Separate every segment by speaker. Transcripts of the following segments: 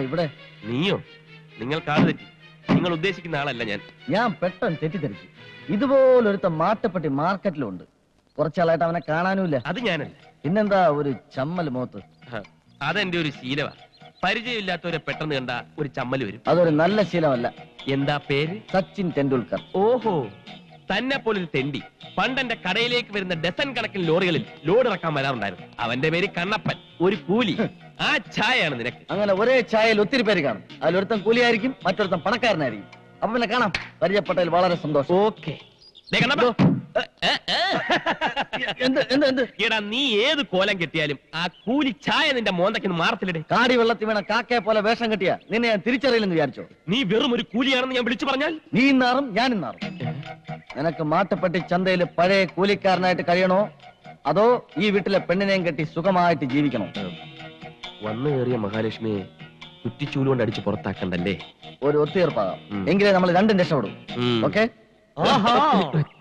Speaker 1: ഇവിടെ?
Speaker 2: നീയോ? നിങ്ങൾക്ക് ആള് തെറ്റി. നിങ്ങൾ ഉദ്ദേശിക്കുന്ന ആളല്ല ഞാൻ.
Speaker 1: ഞാൻ പെട്ടെന്ന് തെറ്റിദ്ധരിച്ചു. ഇതുപോലൊരുത്ത മാട്ടപ്പെട്ടി മാർക്കറ്റിലുണ്ട്. കുറച്ചാളായിട്ട് അവനെ കാണാനുമില്ല.
Speaker 2: അത് ഞാനല്ല.
Speaker 1: പിന്നെന്താ ഒരു ചമ്മൽ മുഖത്ത്?
Speaker 2: അതെന്റെ ഒരു ശീലമാ. പരിചയമില്ലാത്തവരെ പെട്ടെന്ന് കണ്ട ഒരു ചമ്മല് വരും.
Speaker 1: അതൊരു നല്ല ശീലമല്ല.
Speaker 2: എന്താ പേര്?
Speaker 1: സച്ചിൻ ടെണ്ടുൽക്കർ.
Speaker 2: ഓഹോ, തന്നെ പോലൊരു തെണ്ടി പണ്ട് എന്റെ കടയിലേക്ക് വരുന്ന ഡസൻ കണക്കിന് ലോറികളിൽ ലോഡ് ഇറക്കാൻ വരാറുണ്ടായിരുന്നു. അവന്റെ പേര് കണ്ണപ്പൻ, ഒരു കൂലി. ആ ചായയാണ് നിനക്ക്.
Speaker 1: അങ്ങനെ ഒരേ ചായയിൽ ഒത്തിരി പേര് കാണും. അതിലൊരുത്തൻ കൂലിയായിരിക്കും, മറ്റൊരുത്തൻ പണക്കാരനായിരിക്കും. അപ്പൊ പിന്നെ കാണാം. പരിചയപ്പെട്ടതിൽ വളരെ സന്തോഷം.
Speaker 2: ഓക്കെ. എടാ, നീ ഏത് കോലം കെട്ടിയാലും ആ കൂലി ചായ നിന്റെ മോന്തയ്ക്ക് മാറത്തില്ലേ?
Speaker 1: കാടി വെള്ളത്തിൽ വീണ കാക്കയെ പോലെ വേഷം കെട്ടിയാ നിന്നെ ഞാൻ തിരിച്ചറിയില്ലെന്ന് വിചാരിച്ചോ?
Speaker 2: നീ വെറും ഒരു കൂലിയാണെന്ന് ഞാൻ വിളിച്ചു പറഞ്ഞാൽ
Speaker 1: നീ ഇന്നാറും ഞാനും നാറും. നിനക്ക് മാട്ടുപ്പെട്ടി ചന്തയിൽ പഴയ കൂലിക്കാരനായിട്ട് കഴിയണോ, അതോ ഈ വീട്ടിലെ പെണ്ണിനെയും കെട്ടി സുഖമായിട്ട് ജീവിക്കണോ?
Speaker 2: വന്നു കയറിയ മഹാലക്ഷ്മിയെ കുറ്റിച്ചൂലുകൊണ്ട് അടിച്ച് പുറത്താക്കണ്ടല്ലേ?
Speaker 1: ഒരു ഒത്തുതീർപ്പാകാം. എങ്കിലേ നമ്മൾ രണ്ടും രക്ഷപ്പെടും. ഓക്കെ?
Speaker 3: ഓഹോ,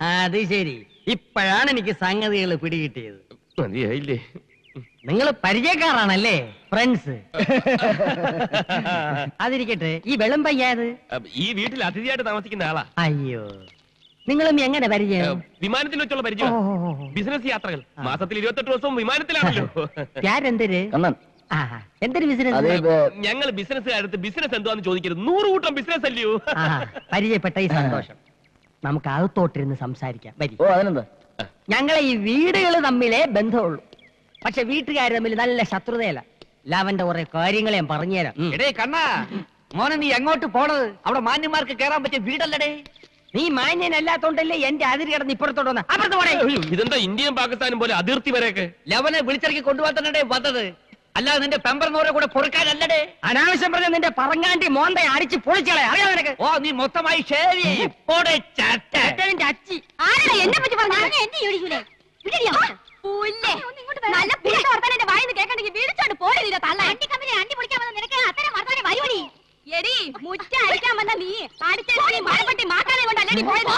Speaker 3: അത് ശരി. ഇപ്പോഴാണ് എനിക്ക് സംഗതികൾ പിടികിട്ടിയത്.
Speaker 2: മതിയായില്ലേ?
Speaker 3: നിങ്ങൾ പരിചയക്കാരാണല്ലേ, ഫ്രണ്ട്സ്? അതിരിക്കട്ടെ, ഈ വെള്ളം പയ്യാത്
Speaker 2: ഈ വീട്ടിൽ അതിഥിയായിട്ട് താമസിക്കുന്ന ആളാ.
Speaker 3: അയ്യോ, നിങ്ങളും എങ്ങനെ പരിചയം?
Speaker 2: വിമാനത്തിൽ വെച്ചുള്ള പരിചയം. ബിസിനസ് യാത്രകൾ. മാസത്തിൽ 28 ദിവസവും വിമാനത്തിലാണല്ലോ.
Speaker 3: എന്തൊരു
Speaker 1: കണ്ണൻ,
Speaker 3: എന്തൊരു ബിസിനസ്?
Speaker 2: ഞങ്ങൾ ബിസിനസ്സുകാരത്ത് ബിസിനസ് എന്താന്ന് ചോദിക്കരുത്. 100 കൂട്ടം ബിസിനസ് അല്ലയോ?
Speaker 3: പരിചയപ്പെട്ട ഈ സന്തോഷം. നമുക്ക് അകത്തോട്ടിരുന്ന് സംസാരിക്കാം.
Speaker 1: ഓ, അതിനെന്താ?
Speaker 3: ഞങ്ങളെ ഈ വീടുകൾ തമ്മിലേ ബന്ധമുള്ളൂ. പക്ഷെ വീട്ടുകാർ തമ്മിൽ നല്ല ശത്രുതയല്ല. ലാവന്റെ കുറെ കാര്യങ്ങൾ ഞാൻ പറഞ്ഞുതരാം.
Speaker 4: എടേ കണ്ണാ, മോനെ നീ എങ്ങോട്ട് പോണത്? അവിടെ മാന്യന്മാർക്ക് കേറാൻ പറ്റിയ വീടല്ലടേ.
Speaker 3: നീ മാന്യനല്ലാത്തോണ്ടല്ലേ എന്റെ അതിര് കിടന്ന് ഇപ്പുറത്തോട്ട് വന്ന. അപ്പുറത്ത് പോടേ.
Speaker 2: ഇതെന്താ ഇന്ത്യയും പാകിസ്ഥാനും പോലെ അതിർത്തി വരെയൊക്കെ?
Speaker 4: ലവനെ വിളിച്ചിറക്കി കൊണ്ടുപോകാൻ തന്നെ വന്നത്, അല്ലാതെ നിന്റെ പെമ്പറിനോരെ കൂടെ പൊറുക്കാനല്ലടേ.
Speaker 3: അനാവശ്യം പറഞ്ഞ നിന്റെ പറങ്ങാണ്ടി മോന്തയെ അടിച്ച് പൊളിച്ചളെ. അറിയാം നിനക്ക്?
Speaker 4: ഓ, നീ മൊത്തമായി ഷേവ് അച്ചി.
Speaker 5: ആരാ എന്നെ പറ്റി പറഞ്ഞു? എന്നെ ചോദിക്കൂലേ? നല്ല വർത്താനം വായിന്ന് കേൾക്കണ്ടെങ്കിൽ വീടിച്ചോണ്ട് പോയില്ല. തള്ള അണ്ടി കമ്പനി അണ്ടി പൊളിക്കാൻ വന്ന നിനക്ക് അത്തരം വർത്താനം വരുവടി. എടി മുറ്റ അടിക്കാൻ വന്ന നീ അടിച്ചെടുത്ത് മഴപ്പെട്ടി മാക്കാനെ കൊണ്ടല്ലടി പോയത്.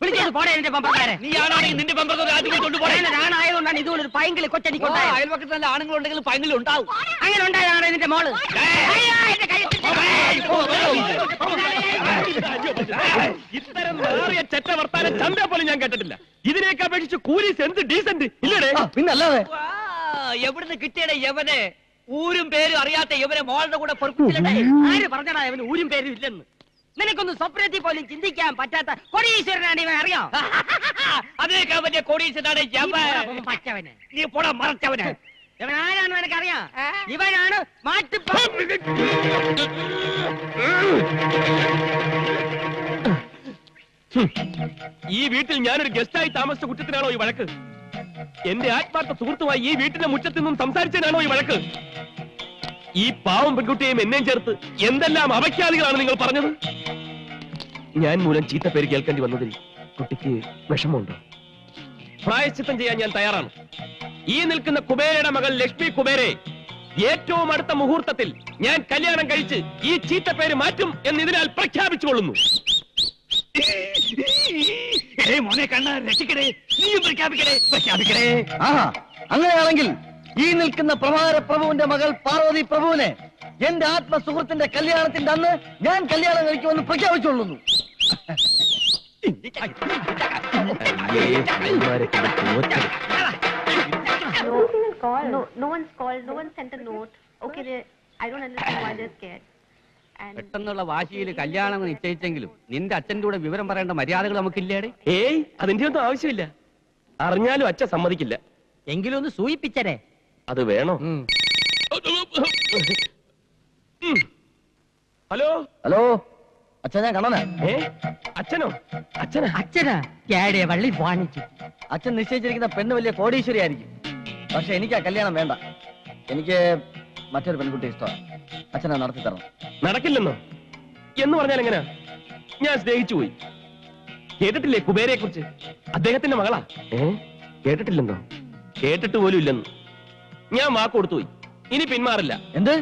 Speaker 3: വിളിച്ചോണ്ട് പോടേ നിന്റെ പമ്പക്കാരെ.
Speaker 4: നീ ആണാണെങ്കിൽ നിന്റെ പെമ്പറിനോരെ ആദ്യം കൊണ്ടുപോകേ.
Speaker 3: ഞാനായതുകൊണ്ടാണ് ഇതുപോലൊരു പൈങ്കിളി കൊച്ചടിക്കൊണ്ടായത്.
Speaker 4: അയൽവക്കത്ത് നല്ല ആണുങ്ങളുണ്ടെങ്കിൽ പൈങ്കിലും ഉണ്ടാവും.
Speaker 3: അങ്ങനെ ഉണ്ടായതാണ് നിന്റെ മോള്.
Speaker 2: ഇത്തരം മാറിയ ചെറ്റ വർത്താനം ചന്ത പോലും ഞാൻ കേട്ടിട്ടില്ല. ഇതിനേക്ക് അപേക്ഷിച്ച് കൂലീസ് എന്ത് ഡീസന്റ് ഇല്ലടേ?
Speaker 1: പിന്നല്ലാതെ.
Speaker 4: എവിടുന്ന് കിട്ടിയടേ യവനെ? ഊരും പേരും അറിയാത്ത യവനെ മോളുടെ കൂടെ പൊറുപ്പിച്ചില്ലേ?
Speaker 3: ആര് പറഞ്ഞടാ അവന് ഊരും പേരും ഇല്ലെന്ന്? നിനക്കൊന്നും സ്വപ്നത്തിൽ പോലും ചിന്തിക്കാൻ പറ്റാത്ത കോടീശ്വരനാണ് ഇവൻ. അറിയാം?
Speaker 4: അതിനേക്കാ വലിയ കോടീശ്വരനാണ് യവൻ.
Speaker 3: പച്ചവന്.
Speaker 4: നീ പോടാ മറച്ചവന്.
Speaker 3: ഇവൻ ആരാണെന്ന് എനിക്കറിയാം. ഇവനാണ്
Speaker 2: ഈ വീട്ടിൽ ഞാനൊരു ഗസ്റ്റായി താമസിച്ച കുറ്റത്തിനാണോ ഈ വഴക്ക്? എന്റെ ആത്മാർത്ഥ സുഹൃത്തുമായി ഈ വീട്ടിന്റെ മുറ്റത്ത് നിന്നും സംസാരിച്ചതിനാണോ ഈ വഴക്ക്? ഈ പാവം പെൺകുട്ടിയെയും എന്നെയും ചേർത്ത് എന്തെല്ലാം അപഖ്യാതികളാണ് നിങ്ങൾ പറഞ്ഞത്? ഞാൻ മൂലം ചീത്ത പേര് കേൾക്കേണ്ടി വന്നതിൽ കുട്ടിക്ക് വിഷമമുണ്ടോ? പ്രായശ്ചിത്തം ചെയ്യാൻ ഞാൻ തയ്യാറാണ്. ഈ നിൽക്കുന്ന കുബേരയുടെ മകൾ ലക്ഷ്മി കുബേരെ ഏറ്റവും അടുത്ത മുഹൂർത്തത്തിൽ ഞാൻ കല്യാണം കഴിച്ച് ഈ ചീത്ത പേര് മാറ്റും എന്ന് ഇതിനാൽ പ്രഖ്യാപിച്ചുകൊള്ളുന്നു.
Speaker 4: മോനെ കണ്ണ രക്ഷിക്കടേ, നീയും പ്രഖ്യാപിക്കടേ.
Speaker 1: ആഹാ, അങ്ങനെയാണെങ്കിൽ ഈ നിൽക്കുന്ന പ്രഭാര പ്രഭുവിന്റെ മകൾ പാർവതി പ്രഭുവിനെ എന്റെ ആത്മസുഹൃത്തിന്റെ കല്യാണത്തിന്റെ അന്ന് ഞാൻ കല്യാണം കഴിക്കുമെന്ന് പ്രഖ്യാപിച്ചുകൊള്ളുന്നു.
Speaker 5: No one's called. No one sent a note. Okay, I don't understand why they're scared.
Speaker 4: പെട്ടെന്നുള്ള വാശിയിൽ കല്യാണം നിശ്ചയിച്ചെങ്കിലും നിന്റെ അച്ഛൻ്റെ കൂടെ വിവരം പറയേണ്ട മര്യാദകൾ നമുക്കില്ലേടെ?
Speaker 2: ഏയ്, അതിന്റെ ഒന്നും ആവശ്യമില്ല. അറിഞ്ഞാലും അച്ഛൻ സമ്മതിക്കില്ല.
Speaker 3: എങ്കിലും ഒന്ന് സൂചിപ്പിച്ചരേ.
Speaker 2: അത് വേണോ? ഹലോ
Speaker 1: ഹലോ, അച്ഛൻ ഞാൻ കണ്ണനാ.
Speaker 2: അച്ഛനോ?
Speaker 3: അച്ഛനാ വള്ളി വാണിച്ചു.
Speaker 1: അച്ഛൻ നിശ്ചയിച്ചിരിക്കുന്ന പെണ്ണ് വലിയ കോടീശ്വരി ആയിരിക്കും. പക്ഷെ എനിക്ക് ആ കല്യാണം വേണ്ട. എനിക്ക് മറ്റൊരു പെൺകുട്ടി ഇഷ്ടമാണ്. അച്ഛനെ നടത്തി തരണം.
Speaker 2: നടക്കില്ലെന്നോ? എന്ന് പറഞ്ഞാൽ എങ്ങനെയാ? ഞാൻ സ്നേഹിച്ചു പോയി. കേട്ടിട്ടില്ലേ കുബേരയെ കുറിച്ച്? അദ്ദേഹത്തിന്റെ മകളാ. കേട്ടിട്ടില്ലെന്നോ? കേട്ടിട്ട് പോലും ഇല്ലെന്ന്. ഞാൻ വാക്ക് കൊടുത്തു പോയി. ഇനി പിന്മാറില്ല.
Speaker 1: എന്ത്?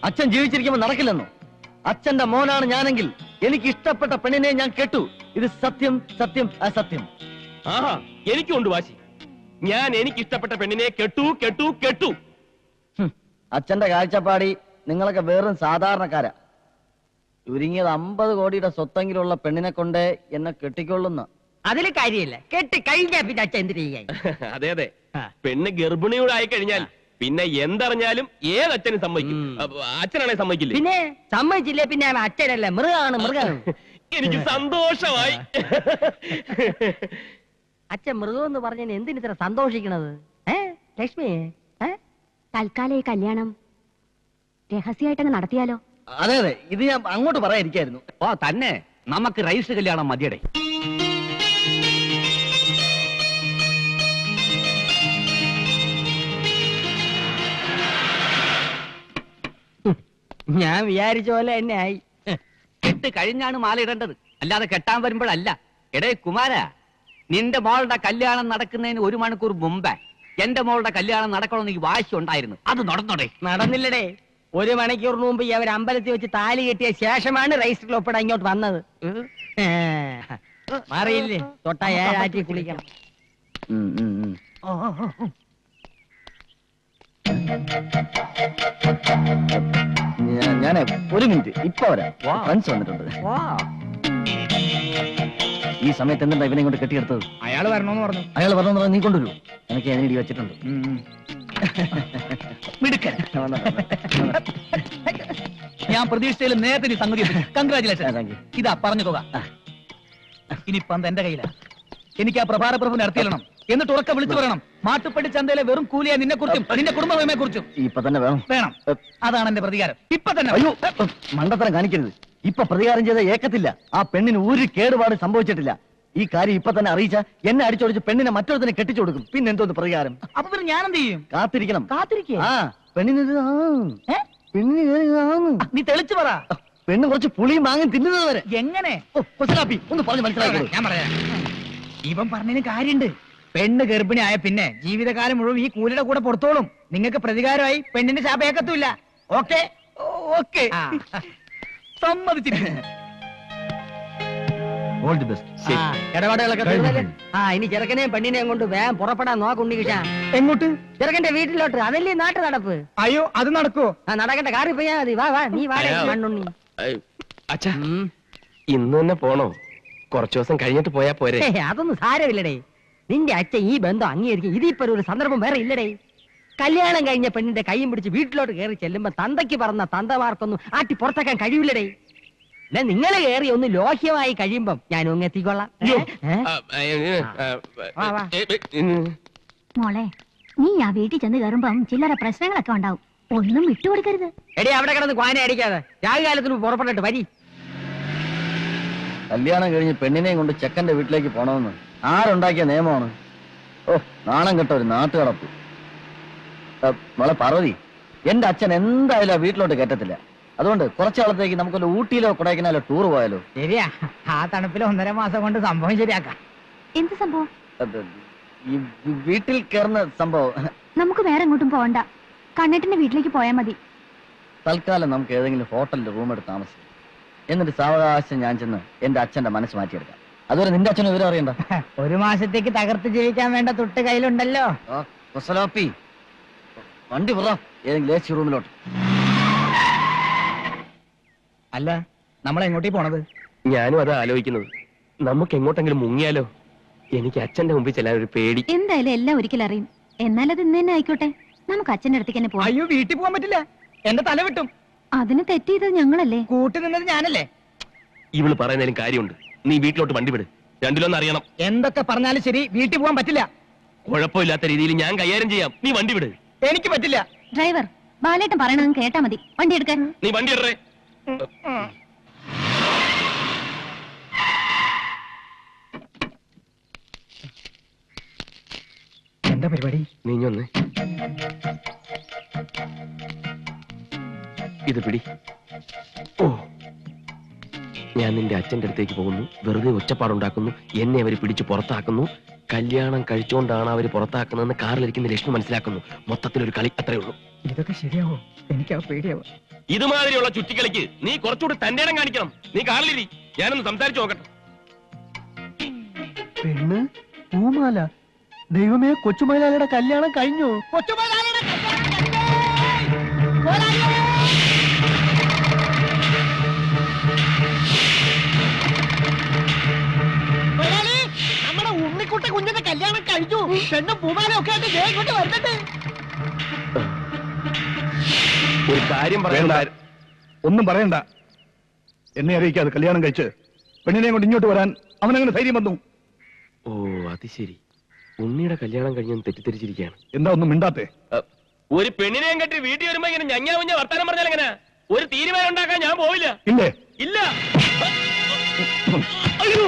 Speaker 1: അച്ഛൻ ജീവിച്ചിരിക്കുമ്പോ നടക്കില്ലെന്നോ? അച്ഛന്റെ മോനാണ് ഞാനെങ്കിൽ എനിക്ക് ഇഷ്ടപ്പെട്ട പെണ്ണിനെ ഞാൻ കേട്ടു. ഇത് സത്യം, സത്യം, അസത്യം.
Speaker 2: ആഹാ, എനിക്കുണ്ട് വാശി. ഞാൻ എനിക്ക് ഇഷ്ടപ്പെട്ട പെണ്ണിനെ കെട്ടു.
Speaker 1: അച്ഛന്റെ കാഴ്ചപ്പാടി നിങ്ങളൊക്കെ വെറും സാധാരണക്കാരാ. ചുരുങ്ങിയത് 50 കോടിയുടെ സ്വത്തെങ്കിലുള്ള പെണ്ണിനെ കൊണ്ട് എന്നെ കെട്ടിക്കൊള്ളുന്ന.
Speaker 3: അതില് കാര്യമില്ല, കെട്ടി കഴിഞ്ഞാ പിന്നെ അച്ഛൻ എന്ത് ചെയ്യാൻ?
Speaker 2: അതെ അതെ, പെണ്ണ് ഗർഭിണിയോട് ആയി കഴിഞ്ഞാൽ പിന്നെ എന്തറിഞ്ഞാലും ഏതച്ഛനും സമ്മതിക്കും. അച്ഛനാണെ സമ്മതിക്കില്ലേ?
Speaker 3: പിന്നെ സമ്മതിച്ചില്ലേ പിന്നെ അവൻ അച്ഛനല്ല, മൃഗമാണ് മൃഗം.
Speaker 2: എനിക്ക് സന്തോഷമായി.
Speaker 3: അച്ഛൻ മൃഗം എന്ന് പറഞ്ഞതിന് എന്തിനിത്ര സന്തോഷിക്കണത്? ലക്ഷ്മി,
Speaker 5: തൽക്കാലം ഈ കല്യാണം രഹസ്യമായിട്ടങ്ങ് നടത്തിയാലോ?
Speaker 1: അതെ അതെ, ഇത് ഞാൻ അങ്ങോട്ട് പറയാനിരിക്കായിരുന്നു.
Speaker 4: ഓ തന്നെ, നമുക്ക് രജിസ്റ്റർ കല്യാണം മതിയടേ.
Speaker 3: ഞാൻ വിചാരിച്ച പോലെ തന്നെ ആയി.
Speaker 4: കെട്ട് കഴിഞ്ഞാണ് മാല ഇടേണ്ടത്, അല്ലാതെ കെട്ടാൻ വരുമ്പോഴല്ല. എടേ കുമാര, നിന്റെ മോളുടെ കല്യാണം നടക്കുന്നതിന് 1 മണിക്കൂർ മുമ്പേ എന്റെ മോളുടെ കല്യാണം നടക്കണമെന്ന് ഈ വാശി ഉണ്ടായിരുന്നു. അത് നടന്നോടെ?
Speaker 3: നടന്നില്ലടേ. 1 മണിക്കൂറിന് മുമ്പ് അവർ അമ്പലത്തിൽ വെച്ച് താലി കെട്ടിയ ശേഷമാണ് രജിസ്റ്ററിൽ ഒപ്പിടാൻ ഇങ്ങോട്ട് വന്നത്. മാറിയില്ലേ? തൊട്ട 7 ആറ്റി കുളിക്കണം.
Speaker 1: ഞാനേ 1 മിനിറ്റ് ഇപ്പൊ വരാം. ഫ്രണ്ട്സ് വന്നിട്ടുണ്ട്. ഈ സമയത്ത് എന്താ ഇവനെ കൊണ്ട് കെട്ടിയെടുത്തത്?
Speaker 6: അയാൾ വരണോന്ന് പറഞ്ഞു.
Speaker 1: അയാൾ പറഞ്ഞെന്ന് പറഞ്ഞാൽ നീ കൊണ്ടുവരൂ. എനിക്ക് അതിനിടി വെച്ചിട്ടുണ്ട്.
Speaker 6: മിടുക്കൻ. ഞാൻ പ്രതീക്ഷിച്ചതിൽ നേരത്തെ നീ സംഗതി. കൺഗ്രാചുലേഷൻ. ഇതാ പറഞ്ഞു തുക. ഇനി പന്ത് എന്റെ കയ്യിലാ. എനിക്ക് ആ പ്രഭാര പ്രഭുവിനെ നടത്തിയിരണം. എന്നിട്ട് ഉറക്കെ വിളിച്ചു പറയണം, മാട്ടുപ്പള്ളി ചന്തയിലെ വെറും കൂലിയാ നിന്നെ കുറിച്ചും നിന്റെ കുടുംബമേ കുറിച്ചും.
Speaker 1: ഇപ്പൊ തന്നെ വേണം.
Speaker 6: അതാണ് എന്റെ പ്രതികാരം. ഇപ്പൊ തന്നെ.
Speaker 1: അയ്യോ, മണ്ടത്തരം കാണിക്കരുത്. ഇപ്പൊ പ്രതികാരം ചെയ്ത ഏക്കത്തില്ല. ആ പെണ്ണിന് ഒരു കേടുപാട് സംഭവിച്ചിട്ടില്ല. ഈ കാര്യം ഇപ്പൊ തന്നെ അറിയിച്ച എന്നെ അടിച്ചോടിച്ച് പെണ്ണിനെ മറ്റൊരുത്തിനെ കെട്ടിച്ചു കൊടുക്കും. പിന്നെ എന്തോന്ന് പ്രതികാരം?
Speaker 6: അപ്പൊ പിന്നെ ഞാൻ എന്ത് ചെയ്യും?
Speaker 1: കാത്തിരിക്കണം.
Speaker 6: കാത്തിരിക്കേ?
Speaker 1: ആ പെണ്ണിന്
Speaker 6: നീ തെളിച്ചു പറ.
Speaker 1: പെണ്ണ് കുറച്ച് പുളിയും മാങ്ങും തിന്നുന്നത് വരെ.
Speaker 6: എങ്ങനെ?
Speaker 1: ഒന്ന് പറഞ്ഞ് മനസ്സിലാക്കി.
Speaker 6: ഞാൻ പറയാം. ഇവൻ പറഞ്ഞതിന് കാര്യണ്ട്. പെണ്ണ് ഗർഭിണി ആയ പിന്നെ ജീവിതകാലം മുഴുവൻ ഈ കൂലിയുടെ കൂടെ പുറത്തോളും. നിങ്ങൾക്ക് പ്രതികാരമായി പെണ്ണിന്റെ ശാപേക്കത്തുമില്ല. ഓക്കെ ഓക്കെ, സമ്മതിച്ചിരിക്കുന്നു.
Speaker 1: All the best.
Speaker 3: ഇടപാടുകളൊക്കെ തീർന്നല്ലേ? ഇനി ചെറുക്കനെയും പെണ്ണിനെയും കൊണ്ട് വേഗം പുറപ്പെടാൻ നോക്കുണ്ടി കിട്ടാ.
Speaker 6: എങ്ങോട്ട്?
Speaker 3: ചെറുക്കന്റെ വീട്ടിലോട്ട്. അതല്ലേ നാട്ടു നടപ്പ്.
Speaker 6: അയ്യോ, അത് നടക്കോ?
Speaker 3: നടക്കണ്ട, കാറി പോയാ മതി. വാ വാ, നീ വാടേ മണ്ണുണ്ണി.
Speaker 2: അച്ഛാ, ഇന്ന് തന്നെ പോണോ? കുറച്ചു ദിവസം കഴിഞ്ഞിട്ട് പോയാ പോരെ?
Speaker 3: അതൊന്നും സാരമില്ലടേ. നിന്റെ അച്ഛൻ ഈ ബന്ധം അംഗീകരിക്കും. ഇതിപ്പോ ഒരു സന്ദർഭം വേറെ ഇല്ലടേ. കല്യാണം കഴിഞ്ഞ പെണ്ണിന്റെ കൈയും പിടിച്ച് വീട്ടിലോട്ട് കയറി ചെല്ലുമ്പോ തന്തയ്ക്ക് പറഞ്ഞ തന്തമാർക്കൊന്നും ആട്ടി പുറത്താക്കാൻ കഴിയില്ലടേ. നിങ്ങളെ കയറി ഒന്ന് ലോഹ്യമായി കഴിയുമ്പം ഞാൻ എത്തിക്കൊള്ളാം.
Speaker 5: മോളെ, നീ ആ വീട്ടിൽ ചെന്ന് കയറുമ്പം ചില്ലറ പ്രശ്നങ്ങളൊക്കെ ഉണ്ടാവും. ഒന്നും വിട്ടുകൊടുക്കരുത്.
Speaker 3: എടേ, അവിടെ കിടന്ന് ക്വാന അടിക്കാതെ രാഹുകാലത്തിന് പുറപ്പെട്ടിട്ട് വരി.
Speaker 1: കല്യാണം കഴിഞ്ഞ് പെണ്ണിനെയും കൊണ്ട് ചെക്കന്റെ വീട്ടിലേക്ക് പോണമെന്ന് ആരുണ്ടാക്കിയ നിയമമാണ്? ഓ, നാണം കെട്ട ഒരു നാട്ടുകടപ്പ്. മോളെ പാർവതി, എന്റെ അച്ഛൻ എന്തായാലും ആ വീട്ടിലോട്ട് കയറ്റത്തില്ല. അതുകൊണ്ട് കുറച്ചു കാലത്തേക്ക് നമുക്കൊരു ഊട്ടിയിലോ കൊടൈക്കനാലോ ടൂർ പോയാലോ?
Speaker 6: ശരിയാ, ആ തണുപ്പിൽ 1.5 മാസം കൊണ്ട് സംഭവം ശരിയാക്കാം.
Speaker 5: എന്ത് സംഭവം?
Speaker 1: ഈ വീട്ടിൽ കയറുന്ന സംഭവം.
Speaker 5: നമുക്ക് വേറെ എങ്ങോട്ടും പോകണ്ട, കണ്ണേട്ടന്റെ വീട്ടിലേക്ക് പോയാൽ മതി.
Speaker 1: തൽക്കാലം നമുക്ക് ഏതെങ്കിലും ഹോട്ടലിൽ റൂം എടുത്ത് താമസിക്കാം. എന്നിട്ട് സാവകാശം ഞാൻ ചെന്ന് എന്റെ അച്ഛന്റെ മനസ്സ് മാറ്റിയെടുക്കാം. അതുവരെ നിന്റെ അച്ഛനും വിവരം അറിയണ്ട.
Speaker 6: 1 മാസത്തേക്ക് തകർത്ത് ജീവിക്കാൻ വേണ്ട തൊട്ട് കയ്യിലുണ്ടല്ലോ.
Speaker 1: വണ്ടി പറ ഏതെങ്കിലും AC റൂമിലോട്ട്.
Speaker 6: അല്ല, നമ്മൾ എങ്ങോട്ടേ പോണത്?
Speaker 2: ഞാനും അതാ ആലോചിക്കുന്നത്. നമുക്ക് എങ്ങോട്ടെങ്കിലും മുങ്ങിയാലോ? എനിക്ക് അച്ഛന്റെ മുമ്പിൽ ചെല്ലാൻ ഒരു പേടി.
Speaker 5: എന്തായാലും എല്ലാം ഒരിക്കലും അറിയും. എന്നാലത് ഇന്ന് തന്നെ ആയിക്കോട്ടെ. നമുക്ക് അച്ഛന്റെ അടുത്തേക്ക് തന്നെ പോവാം.
Speaker 6: അയ്യോ, വീട്ടിൽ പോകാൻ പറ്റില്ല. എന്റെ തല വിട്ടും.
Speaker 5: അതിന് തെറ്റിയത് ഞങ്ങളല്ലേ?
Speaker 6: കൂട്ടി നിന്നത് ഞാനല്ലേ?
Speaker 2: ഇവള് പറയുന്നതിലും കാര്യമുണ്ട്. നീ വീട്ടിലോട്ട് വണ്ടി വിട്. രണ്ടിലൊന്നും അറിയണം.
Speaker 6: എന്തൊക്കെ പറഞ്ഞാലും ശരി, വീട്ടിൽ പോകാൻ പറ്റില്ല.
Speaker 2: കുഴപ്പമില്ലാത്ത രീതിയിൽ ഞാൻ കൈകാര്യം ചെയ്യാം. നീ വണ്ടി വിട്.
Speaker 6: എനിക്ക് പറ്റില്ല.
Speaker 5: ഡ്രൈവർ, ബാലേട്ടൻ പറയണത് കേട്ടാ മതി. വണ്ടി എടുക്കാൻ.
Speaker 2: നീ വണ്ടി ഇടറേ.
Speaker 6: എന്താ പരിപാടി?
Speaker 2: നീഞ്ഞൊന്ന് ഇത് പിടി. ഓ, ഞാൻ നിന്റെ അച്ഛന്റെ അടുത്തേക്ക് പോകുന്നു. വെറുതെ ഒച്ചപ്പാടുണ്ടാക്കുന്നു. എന്നെ അവര് പിടിച്ചു പുറത്താക്കുന്നു. കല്യാണം കഴിച്ചുകൊണ്ടാണ് അവര് പുറത്താക്കുന്നതെന്ന് കാറിലിരിക്കുന്ന ലക്ഷ്മി മനസ്സിലാക്കുന്നു. മൊത്തത്തിലൊരു കളി, അത്രേ ഉള്ളൂ.
Speaker 6: ഇതൊക്കെ ശരിയാവോ? എനിക്ക് പേടിയാവോ?
Speaker 2: ഇതുമാതിരിയുള്ള ചുറ്റിക്കളിക്ക് നീ കുറച്ചുകൂടി തന്റെ ഇടം കാണിക്കണം. നീ കാറിലിരി, ഞാനൊന്ന് സംസാരിച്ചു നോക്കട്ടെ.
Speaker 1: പെണ്ണ് പൂമാല. ദൈവമേ, കൊച്ചുമൈലാലിയുടെ കല്യാണം കഴിഞ്ഞു.
Speaker 6: കൊച്ചുമൈലാലിയുടെ കല്യാണം കഴിഞ്ഞു.
Speaker 3: മൂന്നാമത്തെ കുഞ്ഞിന്റെ കല്യാണം കഴിഞ്ഞു. പെണ്ണും പൂമാലും ഒക്കെ ആയിട്ട് ദേ ഇങ്ങോട്ട് വരുന്നുണ്ട്.
Speaker 2: ഒരു കാര്യം പറയണ്ട.
Speaker 7: ഒന്നും പറയണ്ട. എന്നെ അറിയിക്കാതെ കല്യാണം കഴിച്ച് പെണ്ണിനെ കൊണ്ട് ഇങ്ങോട്ട് വരാൻ അവനങ്ങനെ ധൈര്യം വന്നു.
Speaker 2: ഓ അത് ശരി, ഉണ്ണിയുടെ കല്യാണം കഴിഞ്ഞെന്ന് തെറ്റിദ്ധരിച്ചിരിക്കുകയാണ്.
Speaker 7: എന്താ ഒന്നും മിണ്ടാത്തെ?
Speaker 2: ഒരു പെണ്ണിനെയും കെട്ടി വീട്ടിൽ വരുമ്പോ ഇങ്ങനെ ഞഞ്ഞാ കുഞ്ഞ വർത്താനം പറഞ്ഞാൽ എങ്ങനെ? ഒരു തീരുമാനം ഉണ്ടാക്കാൻ ഞാൻ പോവില്ല.
Speaker 7: ഇല്ലേ?
Speaker 2: ഇല്ല.
Speaker 7: അയ്യോ,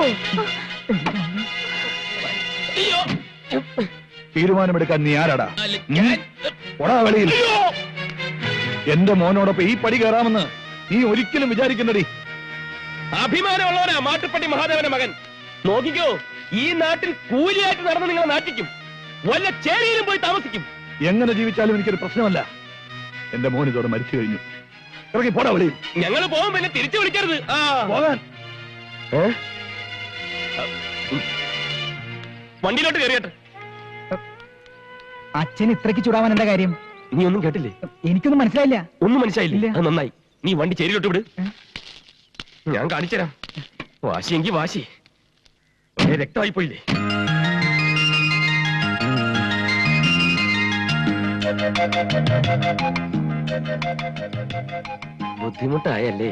Speaker 2: അയ്യോ,
Speaker 7: തീരുമാനമെടുക്കാൻ നീ ആരാടാ? ഒടാ വെളിയിൽ. എന്റെ മോനോടൊപ്പം ഈ പടി കയറാമെന്ന് നീ ഒരിക്കലും വിചാരിക്കുന്നടി.
Speaker 2: അഭിമാനമുള്ളവനാ മാട്ടുപ്പെട്ടി മഹാദേവന്റെ മകൻ. നോക്കിക്കോ, ഈ നാട്ടിൽ കൂലിയായിട്ട് നടന്ന് നിങ്ങളെ നാട്ടിക്കും. വല്ല ചേരിയിലും പോയി താമസിക്കും.
Speaker 7: എങ്ങനെ ജീവിച്ചാലും എനിക്കൊരു പ്രശ്നമല്ല. എന്റെ മോൻ ഇതോടെ മരിച്ചു കഴിഞ്ഞു. ഇറങ്ങി പോടാ വെളിയിൽ.
Speaker 2: ഞങ്ങൾ പോകും, പിന്നെ തിരിച്ചു വിളിക്കരുത്.
Speaker 7: പോകാൻ
Speaker 2: വണ്ടിയിലോട്ട് കയറിയട്ടെ.
Speaker 6: അച്ഛൻ ഇത്രയ്ക്ക് ചൂടാവാൻ എന്താ കാര്യം?
Speaker 2: നീ ഒന്നും കേട്ടില്ലേ?
Speaker 6: എനിക്കൊന്നും മനസ്സിലായില്ല.
Speaker 2: ഒന്നും മനസ്സിലായില്ലേ? അത് നന്നായി. നീ വണ്ടി ചേരിയിലോട്ട് വിട്, ഞാൻ കാണിച്ചുതരാം. വാശിയെങ്കി വാശി. രക്തമായി പോയില്ലേ? ബുദ്ധിമുട്ടായല്ലേ?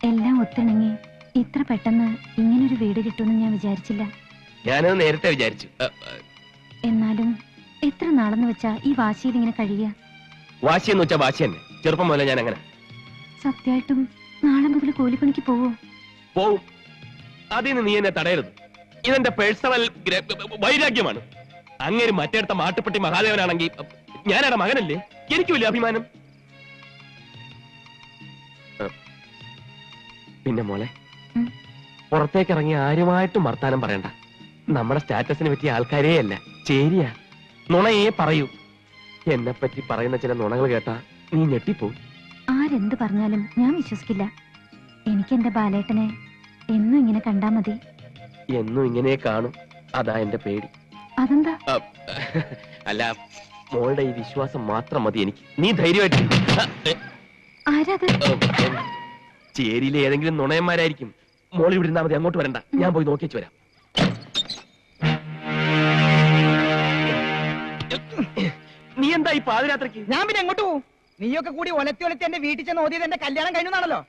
Speaker 5: എല്ലാം ഒത്തിണങ്ങി ഇത്ര പെട്ടെന്ന് ഇങ്ങനൊരു വീട് കിട്ടുമെന്ന് ഞാൻ വിചാരിച്ചില്ല.
Speaker 2: ഞാനത് നേരത്തെ വിചാരിച്ചു.
Speaker 5: എന്നാലും എത്ര നാളെന്ന് വെച്ചാ ഈ വാശിയിൽ ഇങ്ങനെ കഴിയുക?
Speaker 2: വാശി എന്ന് വെച്ചാ വാശി തന്നെ. ചെറുപ്പം പോലെ ഞാൻ അങ്ങനെ
Speaker 5: സത്യമായിട്ടും നാളെ മുതൽ കൂലിപ്പണിക്ക് പോവോ?
Speaker 2: പോവും. അതിന് നീ എന്നെ തടയരുത്. ഇതെന്റെ പേഴ്സണൽ വൈരാഗ്യമാണ്. അങ്ങനെ മറ്റേടത്ത മാട്ടുപ്പെട്ടി മഹാദേവനാണെങ്കിൽ ഞാനാണ് മകനല്ലേ? എനിക്കുമില്ല അഭിമാനം. പിന്നെ മോളെ, പുറത്തേക്ക് ഇറങ്ങി ആരുമായിട്ടും വർത്താനം പറയണ്ട. നമ്മുടെ സ്റ്റാറ്റസിനെ പറ്റിയ ആൾക്കാരേ അല്ല, ചേരിയ നുണയെ പറയൂ. എന്നെ പറ്റി പറയുന്ന ചില നുണകൾ കേട്ടാ നീ ഞെട്ടിപ്പോവും.
Speaker 5: ആരെന്ത് പറഞ്ഞാലും ഞാൻ വിശ്വസിക്കില്ല. എനിക്ക് എന്റെ ബാലേട്ടനെ എന്നും ഇങ്ങനെ കണ്ടാ മതി.
Speaker 2: എന്നും ഇങ്ങനെ കാണും, അതാ എന്റെ പേടി.
Speaker 5: അതെന്താ?
Speaker 2: അല്ല, മോളുടെ ഈ വിശ്വാസം മാത്രം മതി എനിക്ക്. നീ ധൈര്യമായിട്ട്.
Speaker 5: ആരാത്?
Speaker 2: ചേരിയിലെ ഏതെങ്കിലും നുണയന്മാരായിരിക്കും. മോളി ഇവിടെ ഇരുന്നാ മതി, അങ്ങോട്ട് വരണ്ട. ഞാൻ പോയി നോക്കിച്ചു വരാം. നീ എന്താ ഈ പാതിരാത്രിക്ക്?
Speaker 3: ഞാൻ പിന്നെ എങ്ങോട്ട് പോവും? നീയൊക്കെ കൂടി ഒലത്തി ഒലത്തി എന്റെ വീട്ടിൽ ചെന്ന് ഓതിയത് എന്റെ കല്യാണം കഴിഞ്ഞാണല്ലോ.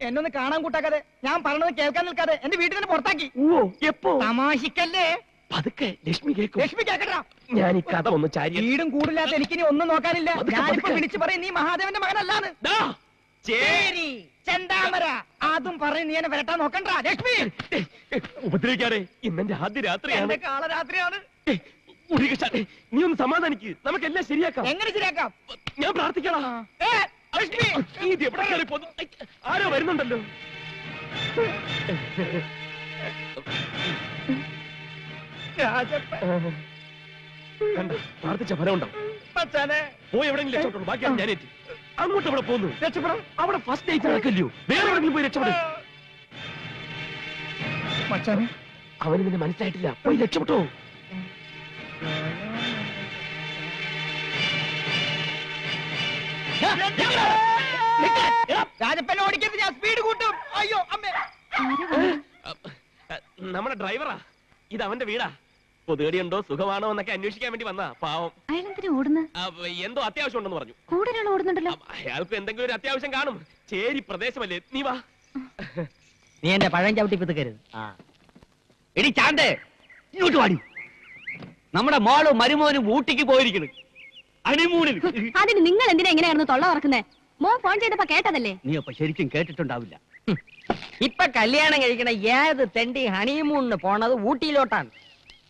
Speaker 3: എന്നൊന്ന് കാണാൻ കൂട്ടാക്കാതെ, ഞാൻ പറഞ്ഞത് കേൾക്കാൻ നിൽക്കാതെ എന്റെ വീട്ടിൽ തന്നെ പുറത്താക്കി.
Speaker 2: ഓ, എപ്പോ?
Speaker 3: തമാശിക്കല്ലേ?
Speaker 2: പതുക്കെ, ലക്ഷ്മി കേൾക്കും.
Speaker 3: ലക്ഷ്മി കേക്കട്ടാ.
Speaker 2: ഞാൻ ഈ കഥ ഒന്ന് ചാരി.
Speaker 3: വീടും കൂടില്ലാത്ത എനിക്കിനി ഒന്നും നോക്കാനില്ല.
Speaker 2: പതുക്കെ,
Speaker 3: ഞാനിപ്പോ
Speaker 2: പതുക്കെ.
Speaker 3: വിളിച്ചു പറയും നീ മഹാദേവന്റെ മകനല്ലാന്ന്.
Speaker 2: ദാ,
Speaker 3: ചേരി, ചെന്താമര, അതും പറയും നീ എന്നെ വരട്ടാൻ നോക്കണ്ട. ലക്ഷ്മി,
Speaker 2: ഉപദ്രവിക്കാതെ. ഇന്നെന്റെ ആദ്യ രാത്രിയാണ്.
Speaker 3: എന്റെ കാളരാത്രിയാണ്.
Speaker 2: ഉണ്ണികൃഷ്ണ, നീ ഒന്ന് സമാധാനിക്ക്. നമുക്കെല്ലാം ശരിയാക്കാം.
Speaker 3: എങ്ങനെ ശരിയാക്കാം?
Speaker 2: ഞാൻ പ്രാർത്ഥിക്കണം.
Speaker 3: ഏ, ലക്ഷ്മി,
Speaker 2: ഇത് എവിടെ കയറി പോന്നു? ആരോ വരുന്നുണ്ടല്ലോ.
Speaker 3: രാജപ്പൻ,
Speaker 2: കണ്ട, പ്രാർത്ഥിച്ച ഫലം ഉണ്ടാവും.
Speaker 3: മച്ചാനെ,
Speaker 2: പോയി എവിടെയെങ്കിലും രക്ഷപ്പെട്ടുള്ളൂ. ബാക്കിയാണ് ഞാൻ ഏറ്റ്. അങ്ങോട്ട് എവിടെ പോന്നു?
Speaker 3: രക്ഷപ്പെടാം.
Speaker 2: അവിടെ ഫസ്റ്റ് നൈറ്റ് നടക്കല്ലോ. വേറെ എവിടെയെങ്കിലും പോയി രക്ഷപ്പെടും.
Speaker 3: മച്ചാനെ,
Speaker 2: അവന് നിന്നെ മനസ്സിലായിട്ടില്ല. പോയി രക്ഷപ്പെട്ടോ.
Speaker 3: രാജപ്പനെ ഓടിക്കരുത്, ഞാൻ സ്പീഡ് കൂട്ടും. അയ്യോ അമ്മേ.
Speaker 2: നമ്മുടെ ഡ്രൈവറാ. ഇത് അവന്റെ വീടാ. പൊതുകടിയുണ്ടോ, സുഖമാണോ എന്നൊക്കെ അന്വേഷിക്കാൻ വേണ്ടി വന്നാ. പാവം.
Speaker 5: അയാളെന്തിനാ ഓടുന്നത്?
Speaker 2: എന്തോ അത്യാവശ്യം ഉണ്ടെന്ന് പറഞ്ഞു.
Speaker 5: കൂടുതലുള്ള ഓടുന്നുണ്ടല്ലോ.
Speaker 2: അയാൾക്ക് എന്തെങ്കിലും ഒരു അത്യാവശ്യം കാണും. ചേരി പ്രദേശമല്ലേ. നീ വാ.
Speaker 3: നീ എന്റെ പഴം ചവിട്ടി പിതുക്കരുത്.
Speaker 4: എടി ചാന്തേ, ഇങ്ങോട്ട് വാടി. നമ്മുടെ മോളും മരുമോനും ഊട്ടിക്ക് പോയിരിക്കുന്നു. ഹണിമൂണിൽ.
Speaker 5: അതിന് നിങ്ങൾ എന്തിനാ എങ്ങനെ കിടന്ന് തൊള്ള തുറക്കുന്നേ? മോൻ ഫോൺ ചെയ്തപ്പോ കേട്ടതല്ലേ?
Speaker 4: നീ അപ്പൊ ശരിക്കും കേട്ടിട്ടുണ്ടാവില്ല.
Speaker 3: ഇപ്പൊ കല്യാണം കഴിക്കണ ഏത് തെണ്ടി ഹണിമൂണിന് പോണത് ഊട്ടിയിലോട്ടാണ്.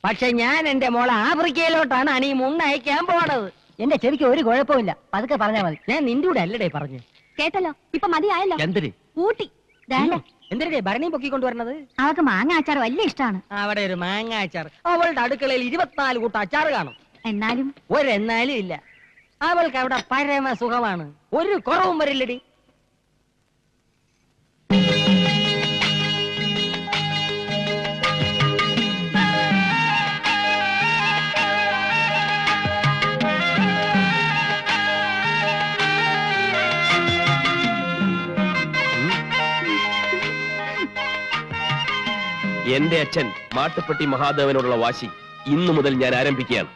Speaker 3: പക്ഷെ ഞാൻ എന്റെ മോളെ ആഫ്രിക്കയിലോട്ടാണ് ഹണിമൂണിന് അയക്കാൻ പോണത്. എന്റെ ചെവിക്ക് ഒരു കുഴപ്പമില്ല, പതുക്കെ പറഞ്ഞാ മതി. ഞാൻ നിന്റെ കൂടെ അല്ലടേ പറഞ്ഞു.
Speaker 5: കേട്ടല്ലോ, ഇപ്പൊ മതിയായല്ലോ.
Speaker 4: എന്തിന്?
Speaker 5: ഊട്ടി.
Speaker 3: എന്തിനേ ഭരണി പൊക്കിക്കൊണ്ടുവരണത്?
Speaker 5: അവക്ക് മാങ്ങ അച്ചാർ വലിയ ഇഷ്ടമാണ്.
Speaker 3: അവിടെ ഒരു മാങ്ങ അച്ചാർ. അവളുടെ അടുക്കളയിൽ 24 കൂട്ടം അച്ചാറ് കാണും.
Speaker 5: എന്നാലും
Speaker 3: ഒരെന്നാലും ഇല്ല. അവൾക്ക് അവിടെ പരമ സുഖമാണ്. ഒരു കുറവും വരില്ലടി.
Speaker 2: എന്റെ അച്ഛൻ മാട്ടുപ്പെട്ടി മഹാദേവനോടുള്ള വാശി ഇന്നു മുതൽ ഞാൻ ആരംഭിക്കുകയാണ്.